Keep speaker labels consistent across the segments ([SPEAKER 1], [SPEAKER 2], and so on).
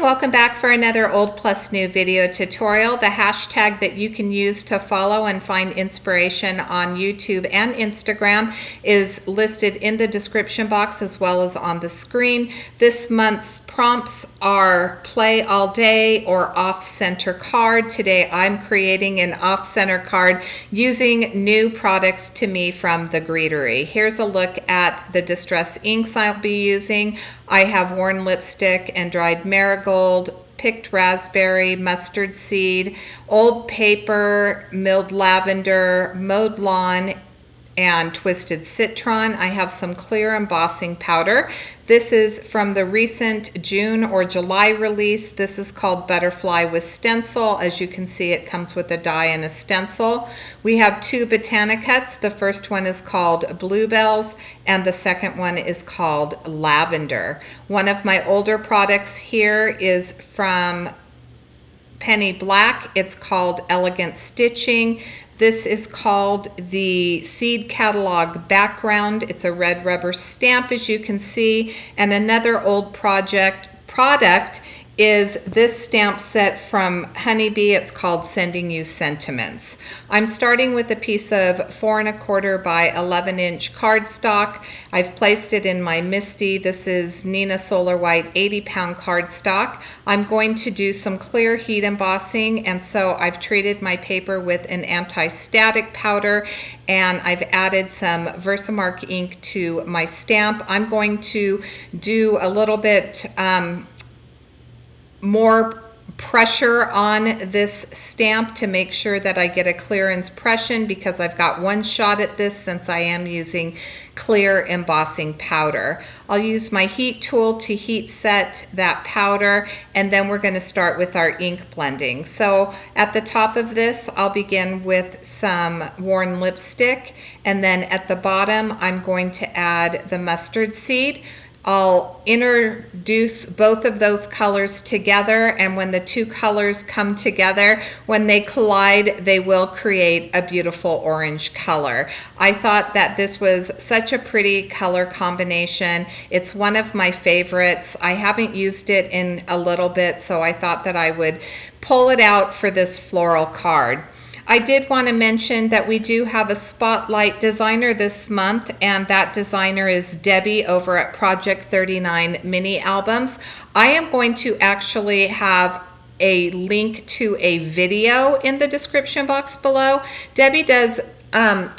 [SPEAKER 1] welcome back for another old plus new video tutorial. The hashtag that you can use to follow and find inspiration on YouTube and Instagram is listed in the description box as well as on the screen. This month's prompts are play all day or off-center card. Today I'm creating an off-center card using new products to me from the Greetery. Here's a look at the distress inks I'll be using. I have worn lipstick and dried marigold, picked raspberry, mustard seed, old paper, milled lavender, mowed lawn, and twisted citron. I have some clear embossing powder. This is from the recent June or July release. This is called Butterfly with Stencil. As you can see, it comes with a die and a stencil. We have two Botanicuts. The first one is called Bluebells and the second one is called Lavender. One of my older products here is from Penny Black. It's called Elegant Stitching. This is called the Seed Catalog Background. It's a red rubber stamp, as you can see. And another old product is this stamp set from Honeybee. It's called Sending You Sentiments. I'm starting with a piece of 4 1/4 by 11-inch cardstock. I've placed it in my Misti. This is Neenah Solar White 80-pound cardstock. I'm going to do some clear heat embossing, and so I've treated my paper with an anti-static powder, and I've added some Versamark ink to my stamp. I'm going to do a little bit more pressure on this stamp to make sure that I get a clear impression, because I've got one shot at this since I am using clear embossing powder. I'll use my heat tool to heat set that powder, and then we're going to start with our ink blending. So at the top of this, I'll begin with some worn lipstick, and then at the bottom I'm going to add the mustard seed. I'll introduce both of those colors together, and when the two colors come together, when they collide, they will create a beautiful orange color. I thought that this was such a pretty color combination. It's one of my favorites. I haven't used it in a little bit, so I thought that I would pull it out for this floral card. I did want to mention that we do have a spotlight designer this month, and that designer is Debbie over at Project 39 Mini Albums. I am going to actually have a link to a video in the description box below. Debbie does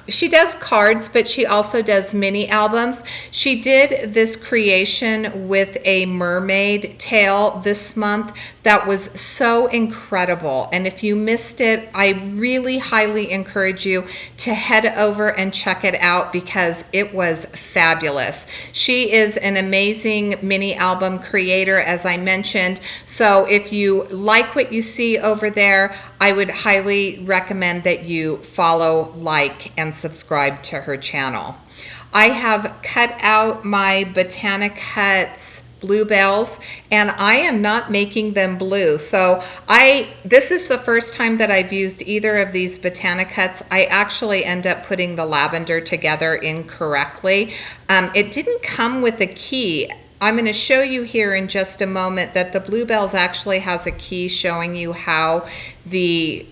[SPEAKER 1] she does cards, but she also does mini albums. She did this creation with a mermaid tail this month that was so incredible. And if you missed it, I really highly encourage you to head over and check it out, because it was fabulous. She is an amazing mini album creator, as I mentioned. So if you like what you see over there, I would highly recommend that you follow, like, and subscribe to her channel. I have cut out my Botanicuts Bluebells, and I am not making them blue. So this is the first time that I've used either of these Botanicuts. I actually end up putting the lavender together incorrectly. It didn't come with a key. I'm going to show you here in just a moment that the Bluebells actually has a key showing you how the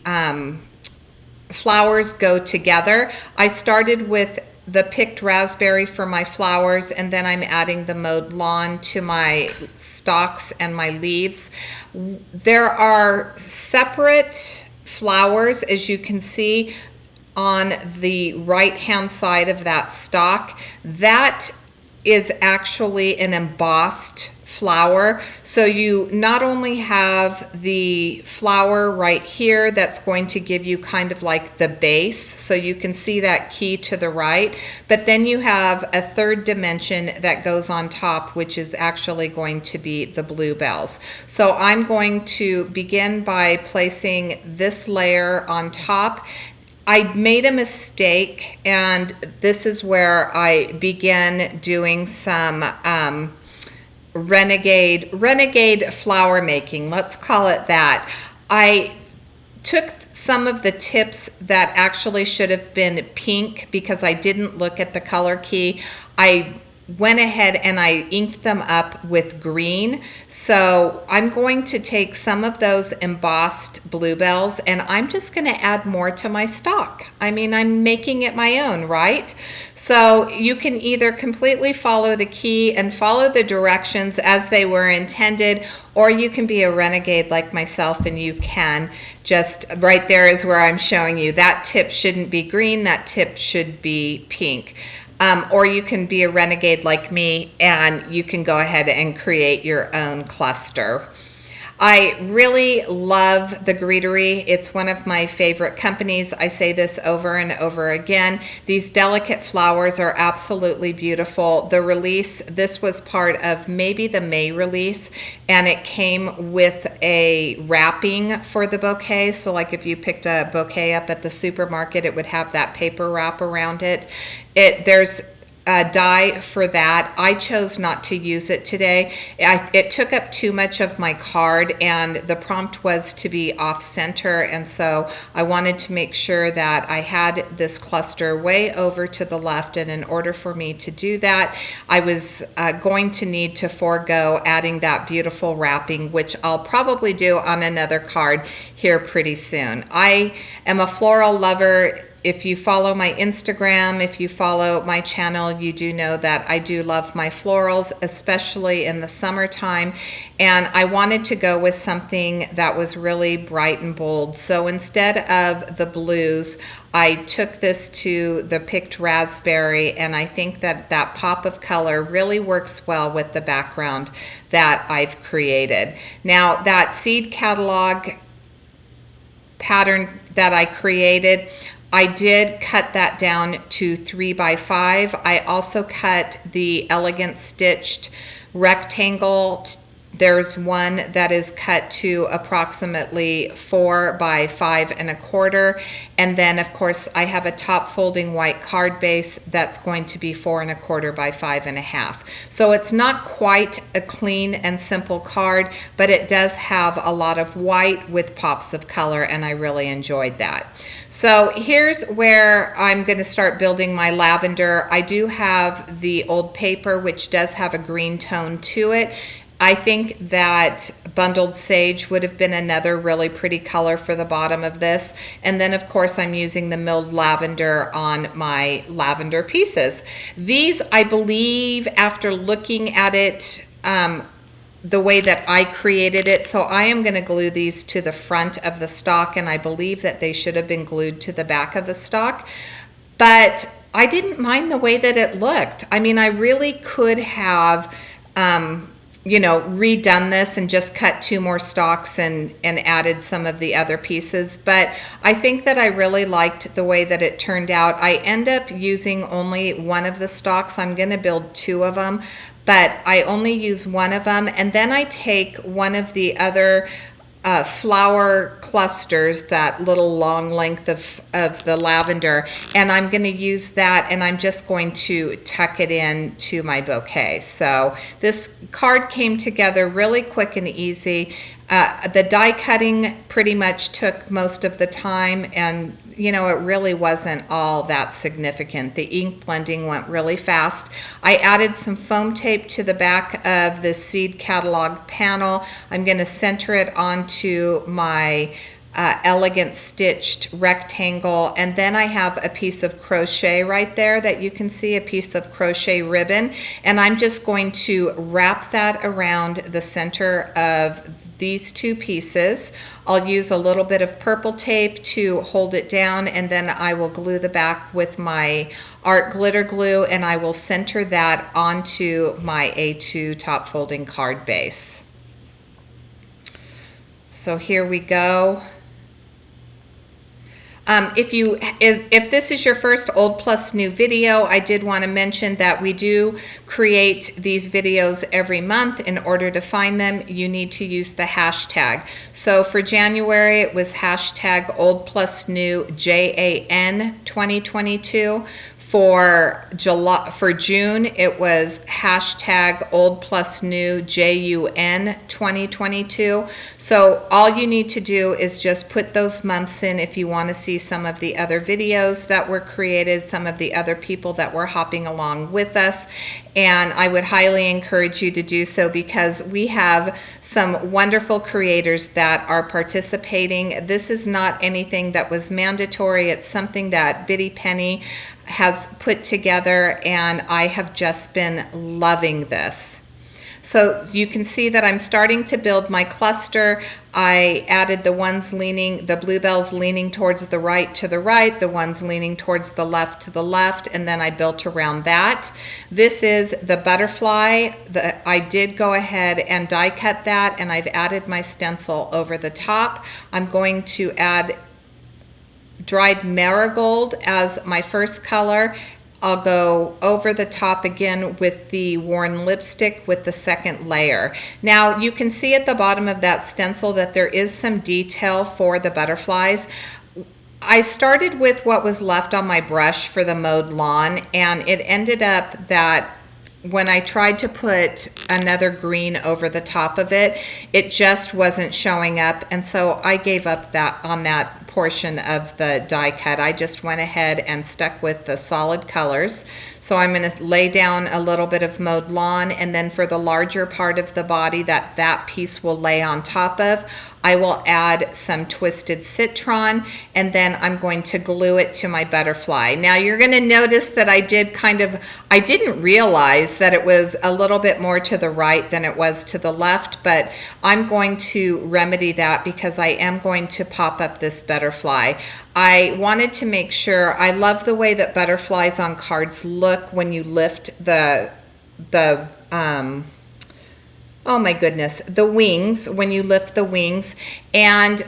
[SPEAKER 1] flowers go together. I started with the picked raspberry for my flowers, and then I'm adding the mowed lawn to my stalks and my leaves. There are separate flowers, as you can see on the right hand side of that stalk. That is actually an embossed flower. So you not only have the flower right here that's going to give you kind of like the base, so you can see that key to the right, but then you have a third dimension that goes on top, which is actually going to be the bluebells. So I'm going to begin by placing this layer on top. I made a mistake, and this is where I began doing some renegade flower making, let's call it that. I took some of the tips that actually should have been pink because I didn't look at the color key. I went ahead and I inked them up with green. So I'm going to take some of those embossed bluebells and I'm just going to add more to my stock. I mean, I'm making it my own, right? So you can either completely follow the key and follow the directions as they were intended, or you can be a renegade like myself and you can just, right there is where I'm showing you. That tip shouldn't be green, that tip should be pink. Or you can be a renegade like me and you can go ahead and create your own cluster. I really love the Greetery. It's one of my favorite companies. I say this over and over again. These delicate flowers are absolutely beautiful. The release, this was part of maybe the May release, and it came with a wrapping for the bouquet. So like if you picked a bouquet up at the supermarket, it would have that paper wrap around it. There's a die for that. I chose not to use it today. It took up too much of my card and the prompt was to be off center, and so I wanted to make sure that I had this cluster way over to the left, and in order for me to do that I was going to need to forego adding that beautiful wrapping, which I'll probably do on another card here pretty soon. I am a floral lover. If you follow my Instagram, if you follow my channel, you do know that I do love my florals, especially in the summertime. And I wanted to go with something that was really bright and bold. So instead of the blues, I took this to the picked raspberry, and I think that that pop of color really works well with the background that I've created. Now, that seed catalog pattern that I created, I did cut that down to 3 by 5. I also cut the elegant stitched rectangle. There's one that is cut to approximately 4 by 5 1/4. And then of course I have a top folding white card base that's going to be 4 1/4 by 5 1/2. So it's not quite a clean and simple card, but it does have a lot of white with pops of color, and I really enjoyed that. So here's where I'm going to start building my lavender. I do have the old paper, which does have a green tone to it. I think that bundled sage would have been another really pretty color for the bottom of this. And then of course I'm using the milled lavender on my lavender pieces. These, I believe, after looking at it the way that I created it, so I am going to glue these to the front of the stock, and I believe that they should have been glued to the back of the stock. But I didn't mind the way that it looked. I mean, I really could have you know, redone this and just cut 2 more stalks and added some of the other pieces. But I think that I really liked the way that it turned out. I end up using only one of the stalks. I'm going to build 2 of them, but I only use one of them. And then I take one of the other flower clusters, that little long length of the lavender, and I'm going to use that, and I'm just going to tuck it in to my bouquet. So this card came together really quick and easy. The die cutting pretty much took most of the time, and you know, it really wasn't all that significant. The ink blending went really fast. I added some foam tape to the back of the seed catalog panel. I'm going to center it onto my elegant stitched rectangle, and then I have a piece of crochet right there that you can see, a piece of crochet ribbon, and I'm just going to wrap that around the center of these 2 pieces. I'll use a little bit of purple tape to hold it down, and then I will glue the back with my art glitter glue, and I will center that onto my A2 top folding card base. So here we go. If this is your first Old Plus New video, I did want to mention that we do create these videos every month. In order to find them, you need to use the hashtag. So for January, it was hashtag Old Plus New JAN 2022. For June, it was hashtag old plus new JUN 2022. So all you need to do is just put those months in if you want to see some of the other videos that were created, some of the other people that were hopping along with us. And I would highly encourage you to do so, because we have some wonderful creators that are participating. This is not anything that was mandatory. It's something that Biddy Penny has put together, and I have just been loving this. So you can see that I'm starting to build my cluster. I added the ones leaning, the bluebells leaning towards the right to the right, the ones leaning towards the left to the left, and then I built around that. This is the butterfly. I did go ahead and die cut that, and I've added my stencil over the top. I'm going to add dried marigold as my first color. I'll go over the top again with the worn lipstick with the second layer. Now you can see at the bottom of that stencil that there is some detail for the butterflies. I started with what was left on my brush for the mowed lawn, and it ended up that when I tried to put another green over the top of it, it just wasn't showing up, and so I gave up on that portion of the die cut. I just went ahead and stuck with the solid colors. So I'm going to lay down a little bit of mowed lawn, and then for the larger part of the body that piece will lay on top of, I will add some twisted citron, and then I'm going to glue it to my butterfly. Now you're going to notice that I didn't realize that it was a little bit more to the right than it was to the left, but I'm going to remedy that because I am going to pop up this butterfly. I wanted to make sure, I love the way that butterflies on cards look when you lift the oh my goodness, the wings, when you lift the wings. And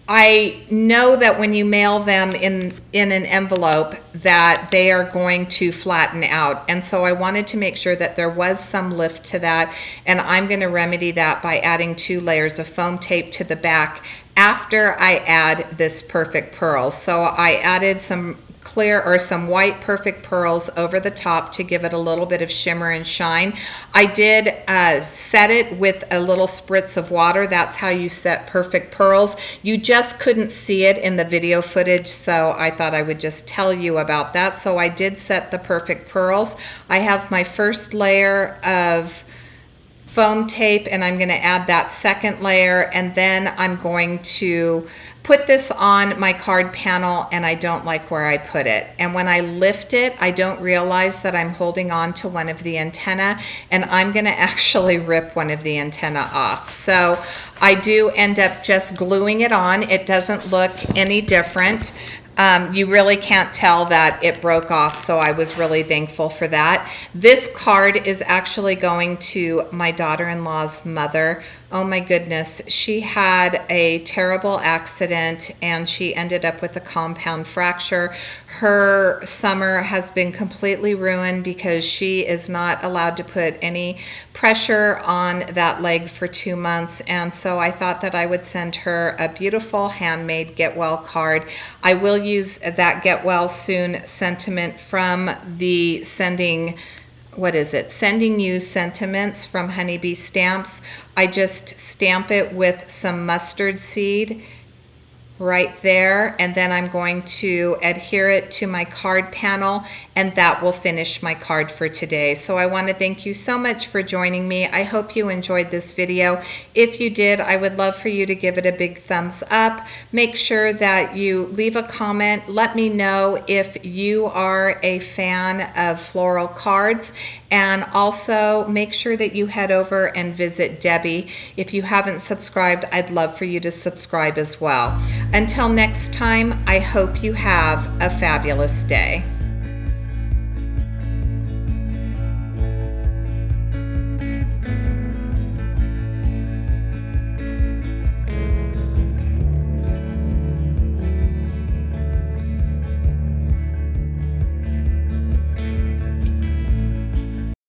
[SPEAKER 1] I know that when you mail them in an envelope that they are going to flatten out. And so I wanted to make sure that there was some lift to that. And I'm going to remedy that by adding 2 layers of foam tape to the back after I add this perfect pearls. So I added some clear or some white perfect pearls over the top to give it a little bit of shimmer and shine. I did set it with a little spritz of water. That's how you set perfect pearls. You just couldn't see it in the video footage, so I thought I would just tell you about that. So I did set the perfect pearls. I have my first layer of foam tape, and I'm going to add that second layer, and then I'm going to put this on my card panel, and I don't like where I put it. And when I lift it, I don't realize that I'm holding on to one of the antenna, and I'm going to actually rip one of the antenna off. So I do end up just gluing it on. It doesn't look any different. You really can't tell that it broke off, so I was really thankful for that. This card is actually going to my daughter-in-law's mother. Oh my goodness, she had a terrible accident and she ended up with a compound fracture. Her summer has been completely ruined because she is not allowed to put any pressure on that leg for 2 months, and so I thought that I would send her a beautiful handmade get well card. I will use that get well soon sentiment from the Sending You Sentiments from Honeybee Stamps. I just stamp it with some mustard seed right there, and then I'm going to adhere it to my card panel, and that will finish my card for today. So I want to thank you so much for joining me. I hope you enjoyed this video. If you did, I would love for you to give it a big thumbs up. Make sure that you leave a comment. Let me know if you are a fan of floral cards, and also make sure that you head over and visit Debbie. If you haven't subscribed, I'd love for you to subscribe as well. Until next time, I hope you have a fabulous day.